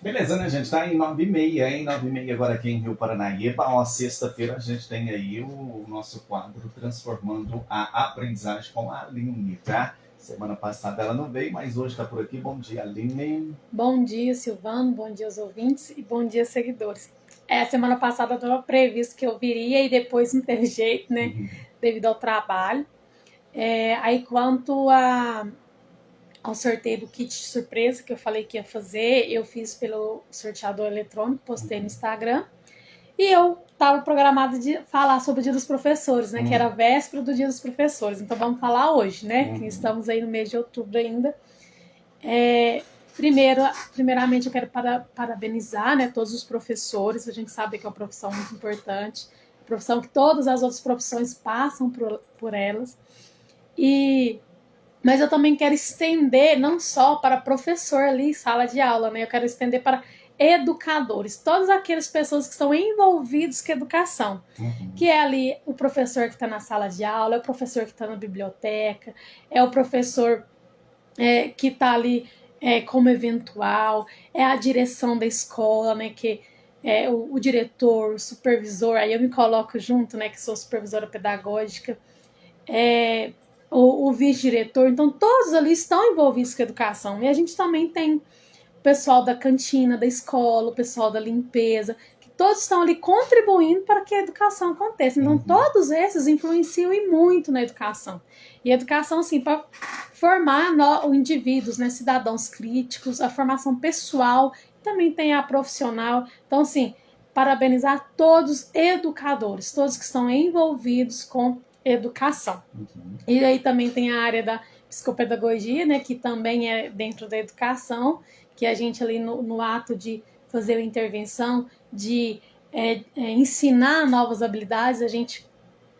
Beleza, né, gente? Tá em 9h30, hein? 9h30 agora aqui em Rio Paranaíba. Ó, sexta-feira a gente tem aí o nosso quadro Transformando a Aprendizagem com a Aline, tá? Semana passada ela não veio, mas hoje tá por aqui. Bom dia, Aline. Bom dia, Silvano, bom dia aos ouvintes e bom dia, seguidores. Semana passada estava previsto que eu viria e depois não teve jeito, né? Devido ao trabalho. Aí, ao sorteio do kit de surpresa que eu falei que ia fazer, eu fiz pelo sorteador eletrônico, postei no Instagram. E eu estava programada de falar sobre o Dia dos Professores, né? Que era a véspera do Dia dos Professores. Então vamos falar hoje, né? Que estamos aí no mês de outubro ainda. Primeiramente, eu quero parabenizar, né, todos os professores. A gente sabe que é uma profissão muito importante, profissão que todas as outras profissões passam por elas. Mas eu também quero estender não só para professor ali em sala de aula, né? Eu quero estender para educadores, todas aquelas pessoas que estão envolvidos com a educação, que é ali o professor que está na sala de aula, é o professor que está na biblioteca, é o professor que está ali como eventual, é a direção da escola, né, que é o diretor, o supervisor, aí eu me coloco junto, né, que sou supervisora pedagógica, o vice-diretor, então todos ali estão envolvidos com a educação. E a gente também tem o pessoal da cantina da escola, o pessoal da limpeza, que todos estão ali contribuindo para que a educação aconteça. Então todos esses influenciam e muito na educação. E a educação, assim, para formar indivíduos, né, cidadãos críticos, a formação pessoal, também tem a profissional. Então, assim, parabenizar todos os educadores, todos que estão envolvidos com educação. E aí também tem a área da psicopedagogia, né, que também é dentro da educação, que a gente ali no ato de fazer a intervenção, de ensinar novas habilidades, a gente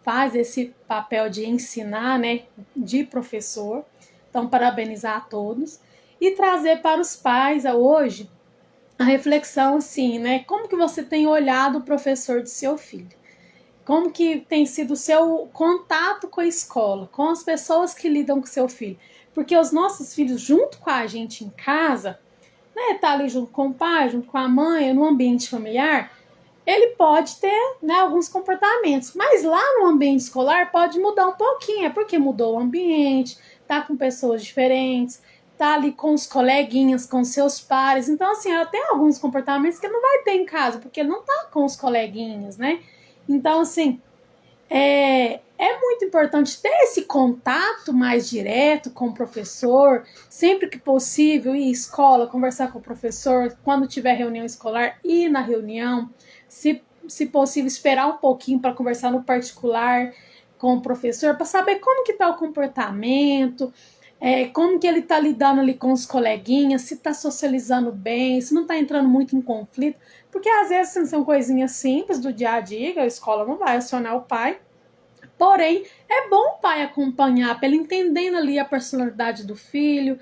faz esse papel de ensinar, né, de professor. Então, parabenizar a todos e trazer para os pais hoje a reflexão assim, né, como que você tem olhado o professor do seu filho? Como que tem sido o seu contato com a escola, com as pessoas que lidam com seu filho? Porque os nossos filhos, junto com a gente em casa, né, tá ali junto com o pai, junto com a mãe, no ambiente familiar, ele pode ter, né, alguns comportamentos, mas lá no ambiente escolar pode mudar um pouquinho, é porque mudou o ambiente, tá com pessoas diferentes, tá ali com os coleguinhas, com seus pares, então assim, ela tem alguns comportamentos que ele não vai ter em casa, porque ele não tá com os coleguinhas, né? Então assim, é muito importante ter esse contato mais direto com o professor, sempre que possível, ir à escola, conversar com o professor, quando tiver reunião escolar, ir na reunião, se possível, esperar um pouquinho para conversar no particular com o professor, para saber como que está o comportamento, como que ele está lidando ali com os coleguinhas, se está socializando bem, se não está entrando muito em conflito, porque às vezes assim, são coisinhas simples do dia a dia, a escola não vai acionar o pai, porém é bom o pai acompanhar, para ele entendendo ali a personalidade do filho,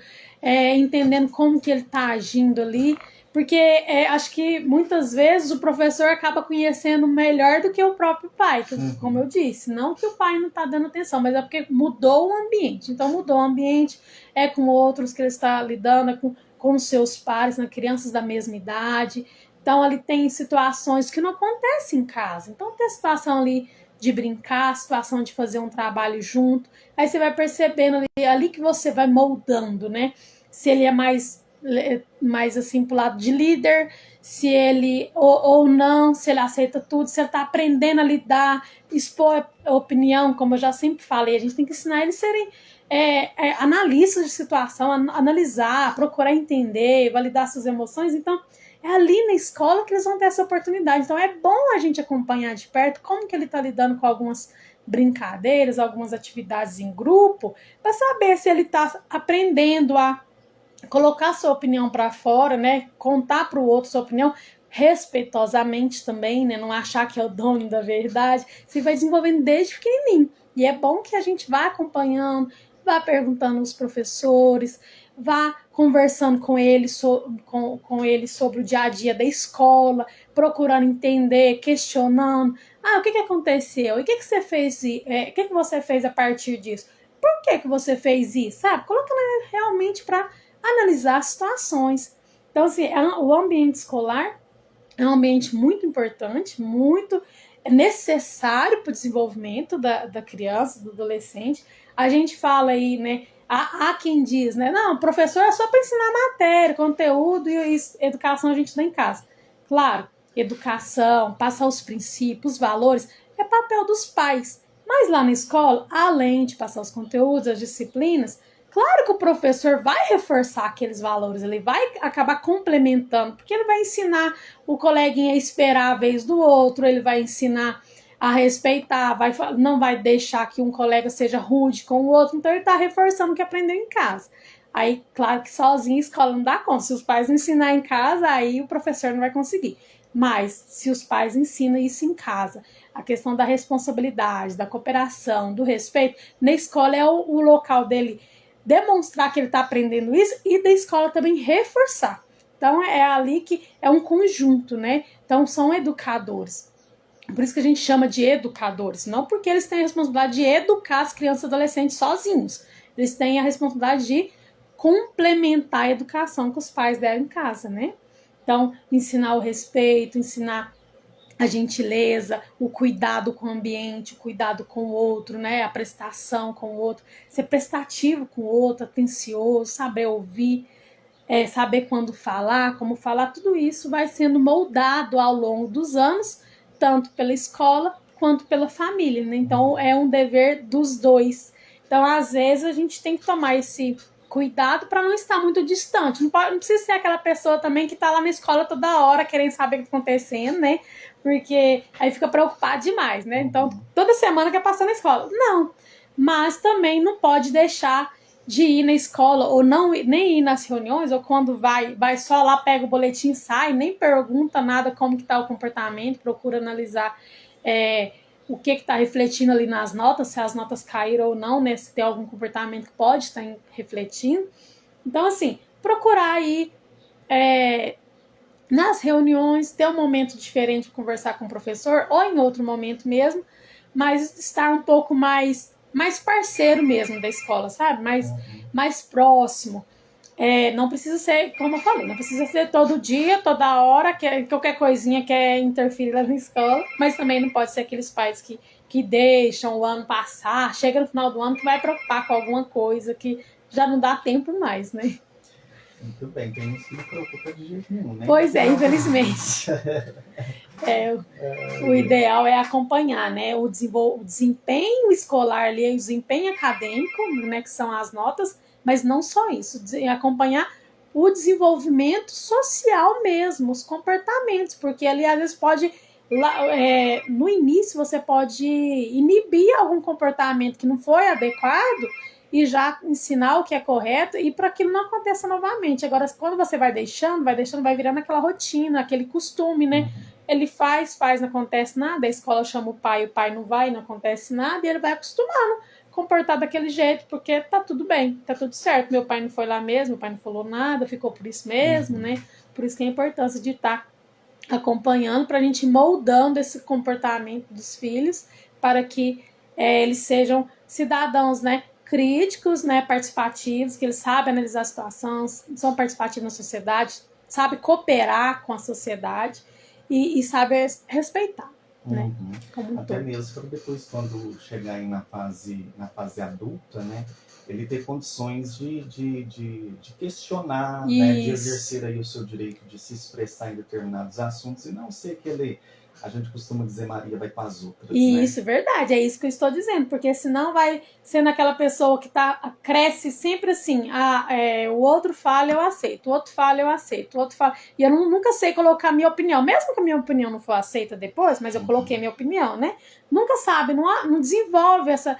entendendo como que ele está agindo ali, porque acho que muitas vezes o professor acaba conhecendo melhor do que o próprio pai, como eu disse, não que o pai não está dando atenção, mas é porque mudou o ambiente, então mudou o ambiente, é com outros que ele está lidando, é com seus pares, né, crianças da mesma idade, então ali tem situações que não acontecem em casa, então tem a situação ali de brincar, a situação de fazer um trabalho junto, aí você vai percebendo ali que você vai moldando, né, se ele é mais assim pro lado de líder, se ele ou não, se ele aceita tudo, se ele tá aprendendo a lidar, expor a opinião, como eu já sempre falei, a gente tem que ensinar eles a serem analistas de situação, analisar, procurar entender, validar suas emoções, então é ali na escola que eles vão ter essa oportunidade, então é bom a gente acompanhar de perto como que ele tá lidando com algumas brincadeiras, algumas atividades em grupo, para saber se ele tá aprendendo a colocar sua opinião para fora, né? Contar para o outro sua opinião respeitosamente também, né? Não achar que é o dono da verdade. Você vai desenvolvendo desde pequenininho. E é bom que a gente vá acompanhando, vá perguntando aos professores, vá conversando com eles, com eles sobre o dia a dia da escola, procurando entender, questionando. O que aconteceu? E o que você fez? O que você fez a partir disso? Por que você fez isso? Sabe? Colocando realmente para analisar situações. Então, assim, o ambiente escolar é um ambiente muito importante, muito necessário para o desenvolvimento da criança, do adolescente. A gente fala aí, né? Há quem diz, né? Não, professor é só para ensinar matéria, conteúdo e educação a gente dá em casa. Claro, educação, passar os princípios, os valores, é papel dos pais. Mas lá na escola, além de passar os conteúdos, as disciplinas, claro que o professor vai reforçar aqueles valores, ele vai acabar complementando, porque ele vai ensinar o coleguinha a esperar a vez do outro, ele vai ensinar a respeitar, não vai deixar que um colega seja rude com o outro, então ele está reforçando o que aprendeu em casa. Aí, claro que sozinho a escola não dá conta, se os pais não ensinar em casa, aí o professor não vai conseguir. Mas, se os pais ensinam isso em casa, a questão da responsabilidade, da cooperação, do respeito, na escola é o local dele demonstrar que ele está aprendendo isso e da escola também reforçar. Então, é ali que é um conjunto, né? Então, são educadores. Por isso que a gente chama de educadores, não porque eles têm a responsabilidade de educar as crianças e adolescentes sozinhos. Eles têm a responsabilidade de complementar a educação que os pais deram em casa, né? Então, ensinar o respeito, ensinar a gentileza, o cuidado com o ambiente, o cuidado com o outro, né? A prestação com o outro, ser prestativo com o outro, atencioso, saber ouvir, saber quando falar, como falar, tudo isso vai sendo moldado ao longo dos anos, tanto pela escola quanto pela família, né? Então é um dever dos dois. Então, às vezes, a gente tem que tomar esse cuidado para não estar muito distante. Não precisa ser aquela pessoa também que está lá na escola toda hora querendo saber o que está acontecendo, né? Porque aí fica preocupado demais, né? Então, toda semana quer passar na escola. Não, mas também não pode deixar de ir na escola ou não nem ir nas reuniões, ou quando vai só lá, pega o boletim, sai, nem pergunta nada como que está o comportamento, procura analisar o que está refletindo ali nas notas, se as notas caíram ou não, né, se tem algum comportamento que pode estar refletindo. Então, assim, procurar ir nas reuniões, ter um momento diferente de conversar com o professor, ou em outro momento mesmo, mas estar um pouco mais parceiro mesmo da escola, sabe? Mais próximo. Não precisa ser, como eu falei, não precisa ser todo dia, toda hora, que qualquer coisinha quer interferir lá na escola, mas também não pode ser aqueles pais que deixam o ano passar, chega no final do ano que vai preocupar com alguma coisa que já não dá tempo mais, né? Muito bem, tem uns que não preocupa de jeito nenhum, né? Pois é, infelizmente. O ideal é acompanhar, né, o desempenho escolar ali, o desempenho acadêmico, né, que são as notas, mas não só isso, acompanhar o desenvolvimento social mesmo, os comportamentos, porque ali às vezes pode, no início você pode inibir algum comportamento que não foi adequado e já ensinar o que é correto e para que não aconteça novamente. Agora, quando você vai deixando, vai virando aquela rotina, aquele costume, né? Ele faz, não acontece nada, a escola chama o pai não vai, não acontece nada, e ele vai acostumando a comportar daquele jeito, porque tá tudo bem, tá tudo certo. Meu pai não foi lá mesmo, meu pai não falou nada, ficou por isso mesmo, né? Por isso que é a importância de estar acompanhando, para a gente ir moldando esse comportamento dos filhos, para que eles sejam cidadãos, né? Críticos, né, participativos, que eles sabem analisar a situação, são participativos na sociedade, sabem cooperar com a sociedade e sabem respeitar, né? Como até todo. Mesmo depois, quando chegar aí na fase adulta, né, ele ter condições de questionar, né, de exercer aí o seu direito de se expressar em determinados assuntos e não ser aquele... A gente costuma dizer Maria vai para as outras, isso, né? Verdade, é isso que eu estou dizendo, porque senão vai sendo aquela pessoa que cresce sempre assim, o outro fala, eu aceito, o outro fala, eu aceito, o outro fala, e eu nunca sei colocar a minha opinião, mesmo que a minha opinião não for aceita depois, mas eu coloquei a minha opinião, né? Nunca sabe, não desenvolve essa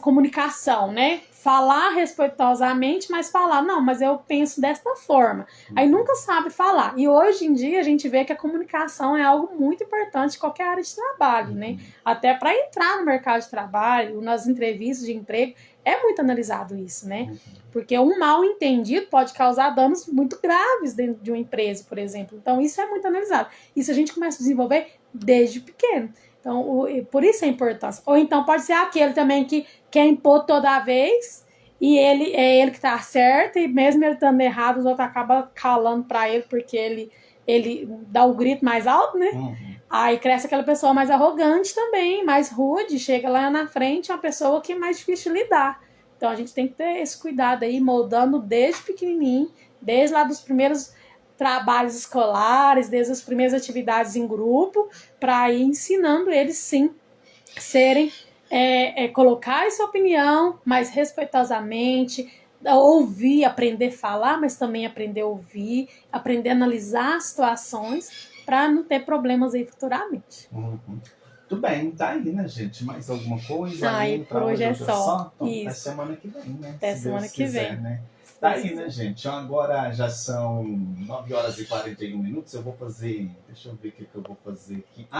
comunicação, né? Falar respeitosamente, mas falar, não, mas eu penso desta forma. Aí nunca sabe falar. E hoje em dia a gente vê que a comunicação é algo muito importante em qualquer área de trabalho, né? Até para entrar no mercado de trabalho, nas entrevistas de emprego, é muito analisado isso, né? Porque um mal entendido pode causar danos muito graves dentro de uma empresa, por exemplo. Então isso é muito analisado. Isso a gente começa a desenvolver desde pequeno. Então, por isso a importância. Ou então pode ser aquele também que quer impor toda vez e é ele que tá certo, e mesmo ele estando errado, os outros acabam calando pra ele, porque ele dá o grito mais alto, né? Aí cresce aquela pessoa mais arrogante também, mais rude, chega lá na frente, é uma pessoa que é mais difícil de lidar. Então a gente tem que ter esse cuidado aí, moldando desde pequenininho, desde lá dos primeiros trabalhos escolares, desde as primeiras atividades em grupo, para ir ensinando eles, sim, serem, colocar essa opinião mais respeitosamente, ouvir, aprender a falar, mas também aprender a ouvir, aprender a analisar situações para não ter problemas aí futuramente. Muito bem, tá aí, né, gente? Mais alguma coisa? Aí, por hoje é só. Então, Isso. até semana que vem, né? Até Se semana Deus que quiser, vem. né? Tá aí, né, gente? Então, agora já são 9 horas e 41 minutos. Eu vou fazer. Deixa eu ver o que eu vou fazer aqui.